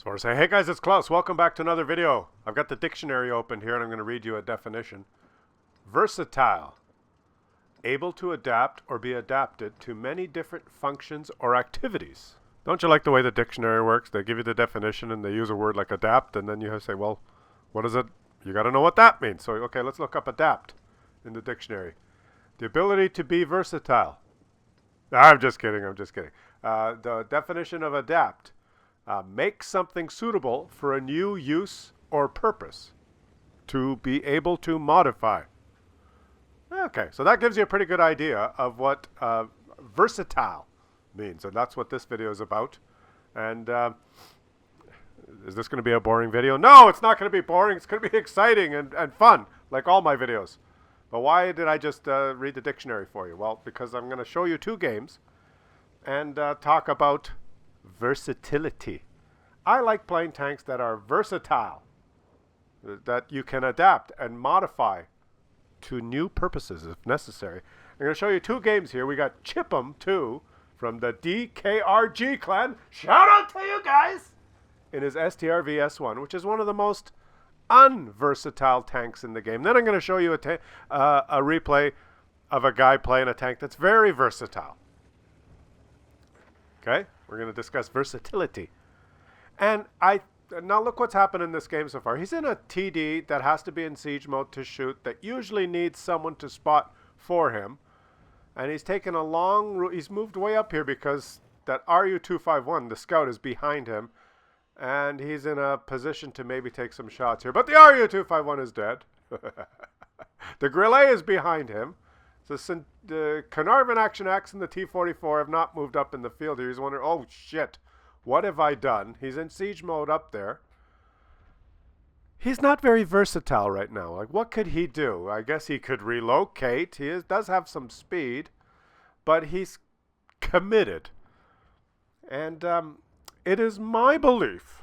So I say, hey guys, it's Klaus. Welcome back to another video. I've got the dictionary open here and I'm going to read you a definition. Versatile. Able to adapt or be adapted to many different functions or activities. Don't you like the way the dictionary works? They give you the definition and they use a word like adapt and then you have to say, well, what is it? You got to know what that means. So, okay, let's look up adapt in the dictionary. The ability to be versatile. I'm just kidding. The definition of adapt. Make something suitable for a new use or purpose. To be able to modify. Okay, so that gives you a pretty good idea of what versatile means. And that's what this video is about. And is this going to be a boring video? No, it's not going to be boring. It's going to be exciting and fun, like all my videos. But why did I just read the dictionary for you? Well, because I'm going to show you two games and talk about versatility. I like playing tanks that are versatile, that you can adapt and modify to new purposes if necessary. I'm going to show you two games here. We got Chip'em 2 from the DKRG clan. Shout out to you guys! In his STR-VS1, which is one of the most unversatile tanks in the game. Then I'm going to show you a replay of a guy playing a tank that's very versatile. Okay, we're going to discuss versatility. And now look what's happened in this game so far. He's in a TD that has to be in siege mode to shoot, that usually needs someone to spot for him. And he's taken a long route. He's moved way up here because that RU-251, the scout, is behind him. And he's in a position to maybe take some shots here. But the RU-251 is dead. The Grillet is behind him. So the Carnarvon Action X and the T-44 have not moved up in the field here. He's wondering, oh shit, what have I done? He's in siege mode up there. He's not very versatile right now. Like, what could he do? I guess he could relocate. He does have some speed, but he's committed. And it is my belief,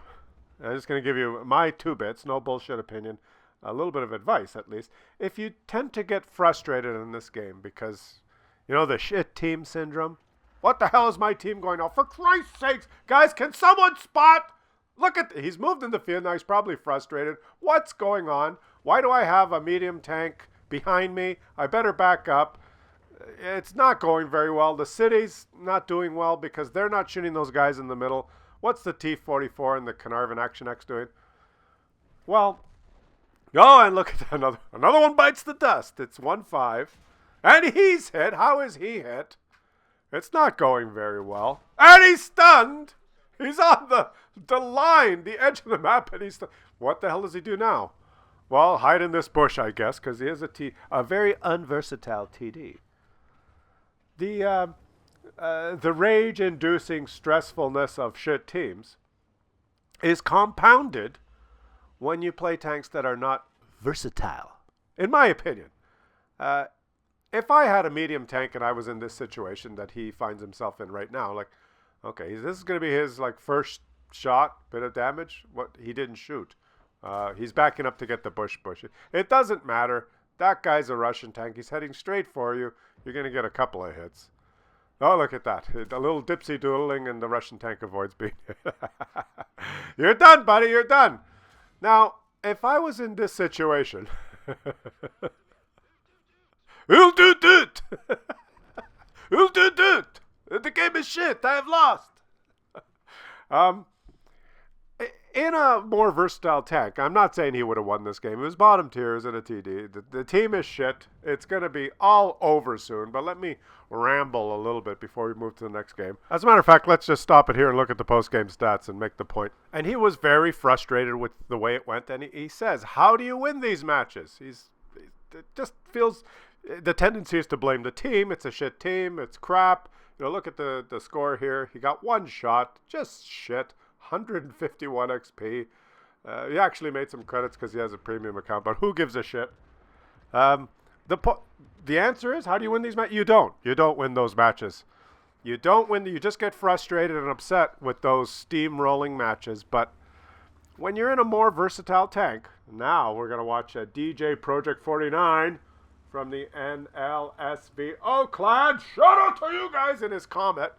I'm just going to give you my 2 bits, no bullshit opinion, a little bit of advice at least. If you tend to get frustrated in this game because, you know, the shit team syndrome. What the hell is my team going on? For Christ's sakes, guys, can someone spot? Look at, he's moved in the field now. He's probably frustrated. What's going on? Why do I have a medium tank behind me? I better back up. It's not going very well. The city's not doing well because they're not shooting those guys in the middle. What's the T-44 and the Carnarvon Action X doing? Well, oh, and look at that. Another one bites the dust. It's 1-5. And he's hit. How is he hit? It's not going very well. And he's stunned. He's on the line, the edge of the map, and he's stunned. What the hell does he do now? Well, hide in this bush, I guess, because he is a very unversatile TD. The rage-inducing stressfulness of shit teams is compounded when you play tanks that are not versatile, in my opinion. If I had a medium tank and I was in this situation that he finds himself in right now, like, okay, this is going to be his like first shot, bit of damage. What he didn't shoot. He's backing up to get the bush. It doesn't matter. That guy's a Russian tank. He's heading straight for you. You're going to get a couple of hits. Oh, look at that. A little dipsy doodling and the Russian tank avoids being hit. You're done, buddy. You're done. Now, if I was in this situation... Who'll do it? Who'll do it? The game is shit. I have lost. In a more versatile tank, I'm not saying he would have won this game. It was bottom tiers in a TD. The team is shit. It's going to be all over soon. But let me ramble a little bit before we move to the next game. As a matter of fact, let's just stop it here and look at the post-game stats and make the point. And he was very frustrated with the way it went. And he says, how do you win these matches? It just feels... The tendency is to blame the team. It's a shit team. It's crap. You know, look at the score here. He got one shot. Just shit. 151 XP. He actually made some credits because he has a premium account, but who gives a shit? The answer is, how do you win these matches? You don't. You don't win those matches. You don't win. You just get frustrated and upset with those steamrolling matches. But when you're in a more versatile tank, now we're going to watch a DJ Project 49 from the NLSVO clan. Shout out to you guys in his Comet.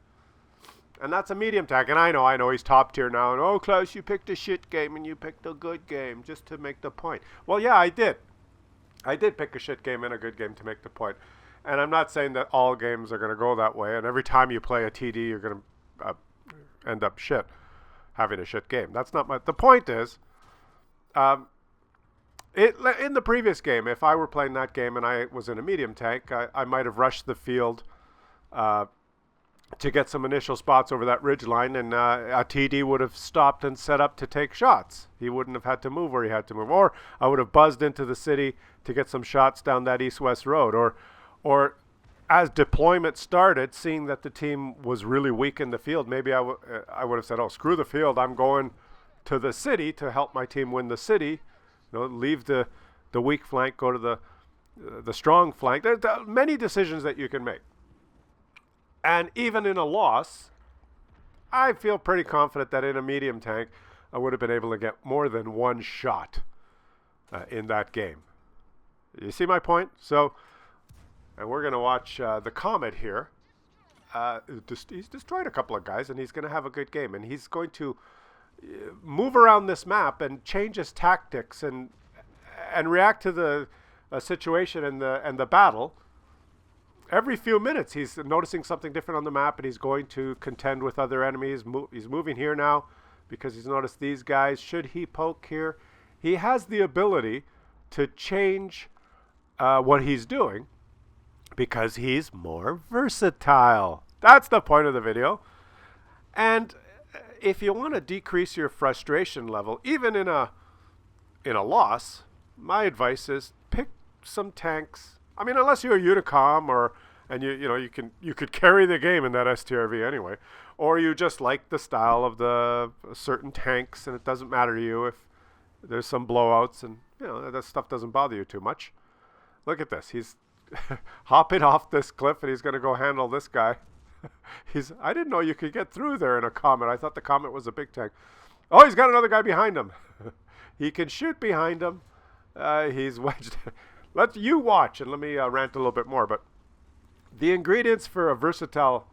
And that's a medium tank. And I know he's top tier now. And, oh, Claus, you picked a shit game and you picked a good game just to make the point. Well, yeah, I did. I did pick a shit game and a good game to make the point. And I'm not saying that all games are going to go that way. And every time you play a TD, you're going to end up having a shit game. That's not the point is, in the previous game, if I were playing that game and I was in a medium tank, I might have rushed the field to get some initial spots over that ridge line, and a TD would have stopped and set up to take shots. He wouldn't have had to move where he had to move. Or I would have buzzed into the city to get some shots down that east-west road. Or as deployment started, seeing that the team was really weak in the field, maybe I would have said, oh, screw the field. I'm going to the city to help my team win the city. Leave the weak flank, go to the strong flank. There's many decisions that you can make. And even in a loss, I feel pretty confident that in a medium tank, I would have been able to get more than one shot in that game. You see my point? So, and we're going to watch the Comet here. He's destroyed a couple of guys, and he's going to have a good game. And he's going to move around this map and change his tactics and react to the situation and the battle. Every few minutes, he's noticing something different on the map, and he's going to contend with other enemies. He's moving here now because he's noticed these guys. Should he poke here? He has the ability to change what he's doing because he's more versatile. That's the point of the video. And if you want to decrease your frustration level, even in a loss, my advice is pick some tanks. I mean, unless you're a Unicom and you could carry the game in that STRV anyway, or you just like the style of the certain tanks, and it doesn't matter to you if there's some blowouts, and that stuff doesn't bother you too much. Look at this. He's hopping off this cliff, and he's going to go handle this guy. I didn't know you could get through there in a Comet. I thought the Comet was a big tank. Oh, he's got another guy behind him. He can shoot behind him. He's wedged. Let you watch, and let me rant a little bit more. But the ingredients for a versatile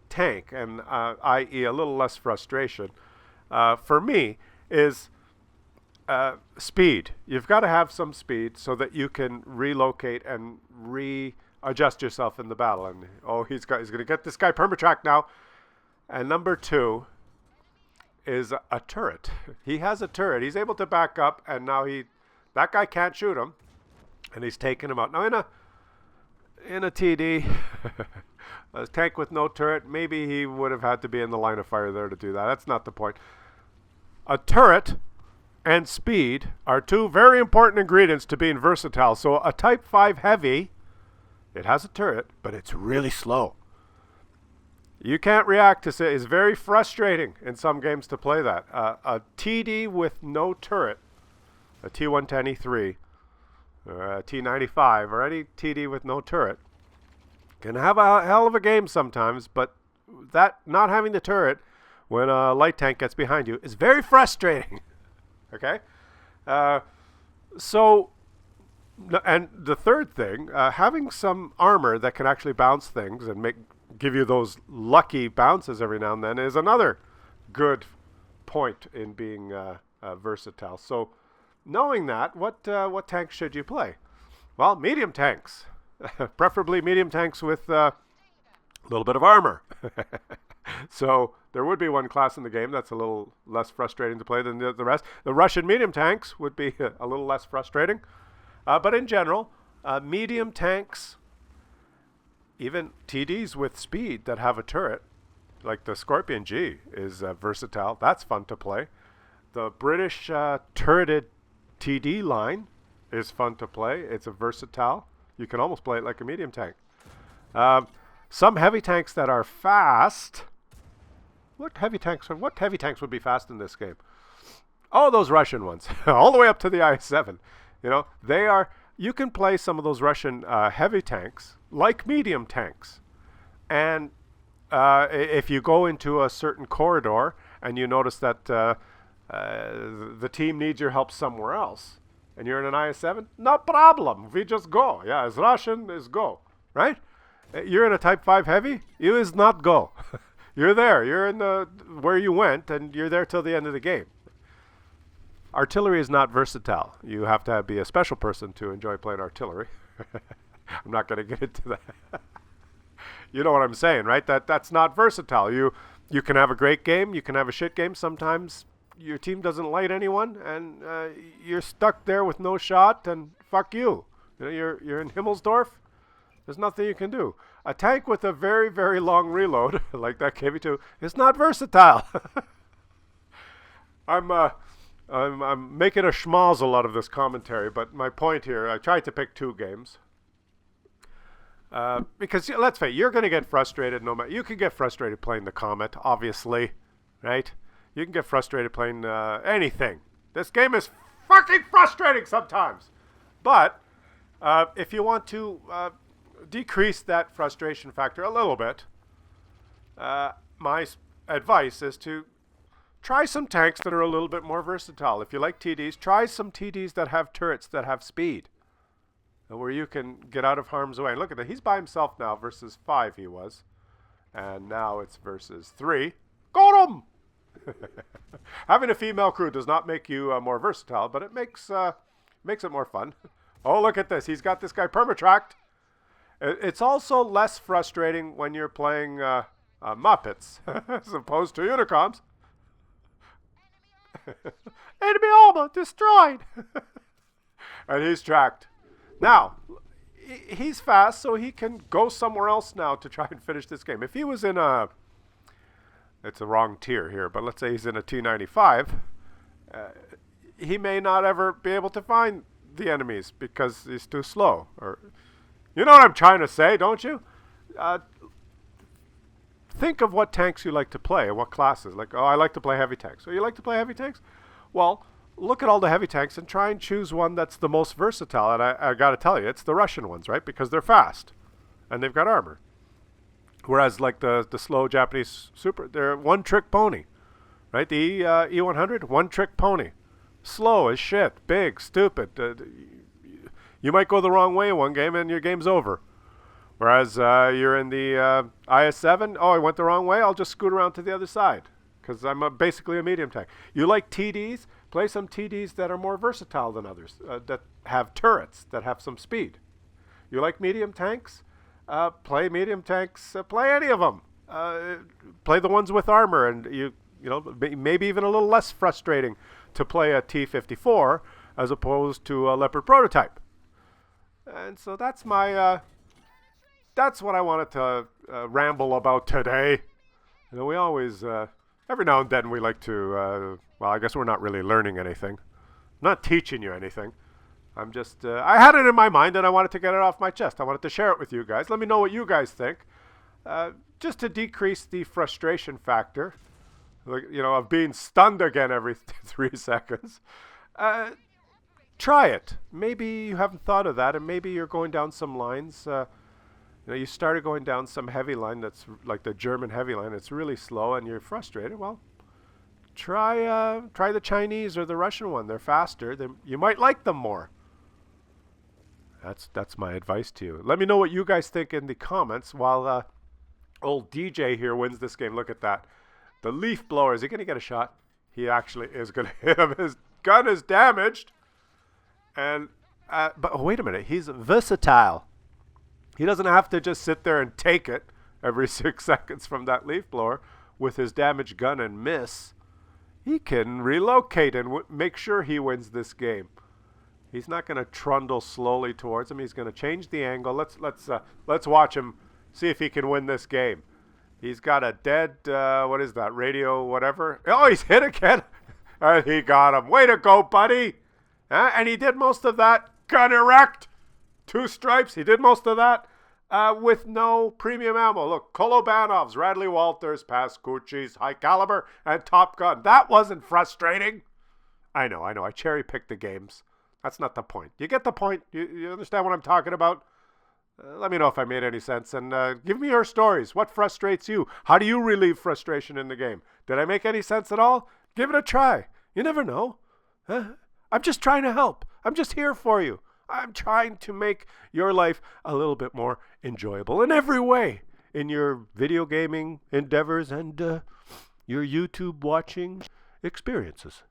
tank, and i.e. a little less frustration, for me, is speed. You've got to have some speed so that you can relocate and readjust yourself in the battle. And he's going to get this guy permatracked now. And number 2 is a turret. He has a turret. He's able to back up, and now that guy can't shoot him. And he's taking him out. Now in a TD, a tank with no turret, maybe he would have had to be in the line of fire there to do that. That's not the point. A turret and speed are 2 very important ingredients to being versatile. So a Type 5 Heavy, it has a turret, but it's really slow. You can't react to it. It's very frustrating in some games to play that. A TD with no turret, a T110E3, or a T95, or any TD with no turret, can have a hell of a game sometimes, but that not having the turret when a light tank gets behind you is very frustrating. Okay? And the third thing, having some armor that can actually bounce things and give you those lucky bounces every now and then is another good point in being versatile. So knowing that, what tanks should you play? Well, medium tanks. Preferably medium tanks with a little bit of armor. So there would be one class in the game that's a little less frustrating to play than the rest. The Russian medium tanks would be a little less frustrating. But in general, medium tanks, even TDs with speed that have a turret, like the Scorpion G, is versatile. That's fun to play. The British turreted TD line is fun to play. It's a versatile. You can almost play it like a medium tank. Some heavy tanks that are fast. What heavy tanks would be fast in this game? Oh, those Russian ones, all the way up to the I-7. You can play some of those Russian heavy tanks like medium tanks. And if you go into a certain corridor and you notice that the team needs your help somewhere else, and you're in an IS-7, no problem. We just go. Yeah, as Russian is go, right? You're in a Type 5 Heavy, you is not go. You're there. You're in the where you went, and you're there till the end of the game. Artillery is not versatile. You have to be a special person to enjoy playing artillery. I'm not going to get into that. You know what I'm saying, right? That's not versatile. You can have a great game. You can have a shit game. Sometimes your team doesn't light anyone, and you're stuck there with no shot, and fuck you. You're in Himmelsdorf. There's nothing you can do. A tank with a very, very long reload, like that KV-2, is not versatile. I'm making a schmozzle out of this commentary, but my point here, I tried to pick 2 games. Because let's face it, you're going to get frustrated no matter. You can get frustrated playing the Comet, obviously, right? You can get frustrated playing anything. This game is fucking frustrating sometimes. But if you want to decrease that frustration factor a little bit, my advice is to try some tanks that are a little bit more versatile. If you like TDs, try some TDs that have turrets that have speed, where you can get out of harm's way. And look at that. He's by himself now versus 5 he was. And now it's versus 3. Got him! Having a female crew does not make you more versatile, but it makes it more fun. Oh, look at this. He's got this guy permatracked. It's also less frustrating when you're playing Muppets as opposed to Unicons. Enemy armor destroyed. And he's tracked. Now, he's fast, so he can go somewhere else now to try and finish this game. If he was in it's a wrong tier here, but let's say he's in a T95, he may not ever be able to find the enemies because he's too slow. Or, you know what I'm trying to say, don't you? Think of what tanks you like to play and what classes. Like, oh, I like to play heavy tanks. So you like to play heavy tanks? Well, look at all the heavy tanks and try and choose one that's the most versatile. And I got to tell you, it's the Russian ones, right? Because they're fast and they've got armor. Whereas like the slow Japanese super, they're one-trick pony, right? The E100, one-trick pony. Slow as shit, big, stupid. You might go the wrong way in one game and your game's over. Whereas you're in the IS-7, oh, I went the wrong way, I'll just scoot around to the other side because I'm basically a medium tank. You like TDs? Play some TDs that are more versatile than others, that have turrets, that have some speed. You like medium tanks? Play medium tanks. Play any of them. Play the ones with armor, and you know maybe even a little less frustrating to play a T-54 as opposed to a Leopard prototype. And so that's my that's what I wanted to ramble about today. You know, we always every now and then we like to well, I guess we're not really learning anything. I'm not teaching you anything. I'm just, I had it in my mind and I wanted to get it off my chest. I wanted to share it with you guys. Let me know what you guys think. Just to decrease the frustration factor, you know, of being stunned again every 3 seconds. Try it. Maybe you haven't thought of that and maybe you're going down some lines. You know, you started going down some heavy line that's like the German heavy line. It's really slow and you're frustrated. Well, try the Chinese or the Russian one. They're faster. You might like them more. That's my advice to you. Let me know what you guys think in the comments while old DJ here wins this game. Look at that. The leaf blower. Is he going to get a shot? He actually is going to hit him. His gun is damaged. And but oh, wait a minute. He's versatile. He doesn't have to just sit there and take it every 6 seconds from that leaf blower with his damaged gun and miss. He can relocate and make sure he wins this game. He's not going to trundle slowly towards him. He's going to change the angle. Let's watch him see if he can win this game. He's got a dead what is that, radio whatever. Oh, he's hit again. And he got him. Way to go, buddy. And he did most of that. Gun erect. 2 stripes. He did most of that with no premium ammo. Look, Kolobanovs, Radley Walters, Pascucci's, High Caliber, and Top Gun. That wasn't frustrating. I know. I cherry-picked the games. That's not the point. You get the point? You understand what I'm talking about? Let me know if I made any sense. And give me your stories. What frustrates you? How do you relieve frustration in the game? Did I make any sense at all? Give it a try. You never know. I'm just trying to help. I'm just here for you. I'm trying to make your life a little bit more enjoyable in every way. in your video gaming endeavors and your YouTube watching experiences.